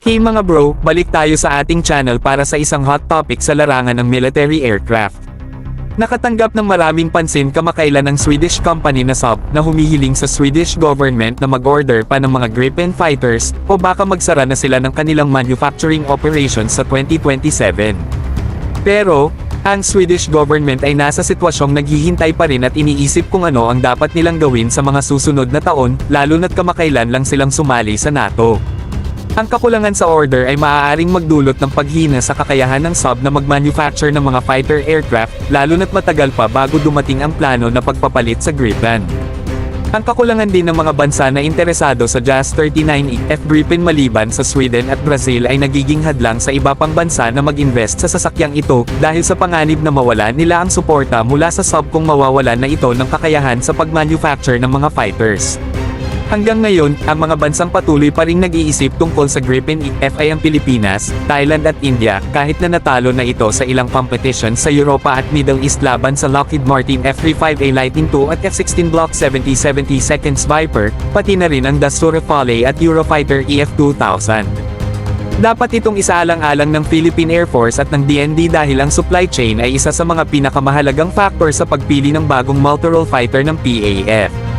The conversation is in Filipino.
Hey mga bro, balik tayo sa ating channel para sa isang hot topic sa larangan ng military aircraft. Nakatanggap ng maraming pansin kamakailan ang Swedish company na Saab na humihiling sa Swedish government na mag-order pa ng mga Gripen fighters o baka magsara na sila ng kanilang manufacturing operations sa 2027. Pero, ang Swedish government ay nasa sitwasyong naghihintay pa rin at iniisip kung ano ang dapat nilang gawin sa mga susunod na taon, lalo na't kamakailan lang silang sumali sa NATO. Ang kakulangan sa order ay maaaring magdulot ng paghina sa kakayahan ng Saab na mag-manufacture ng mga fighter aircraft, lalo na't matagal pa bago dumating ang plano na pagpapalit sa Gripen. Ang kakulangan din ng mga bansa na interesado sa JAS-39E F Gripen maliban sa Sweden at Brazil ay nagiging hadlang sa iba pang bansa na mag-invest sa sasakyang ito, dahil sa panganib na mawala nila ang suporta mula sa Saab kung mawawalan na ito ng kakayahan sa pag-manufacture ng mga fighters. Hanggang ngayon, ang mga bansang patuloy pa ring nag-iisip tungkol sa Gripen E-F ay ang Pilipinas, Thailand at India, kahit na natalo na ito sa ilang competition sa Europa at Middle East laban sa Lockheed Martin F-35A Lightning II at F-16 Block 70-70 Seconds Viper, pati na rin ang Dassault Rafale at Eurofighter EF-2000. Dapat itong isaalang-alang ng Philippine Air Force at ng DND dahil ang supply chain ay isa sa mga pinakamahalagang factor sa pagpili ng bagong multirole fighter ng PAF.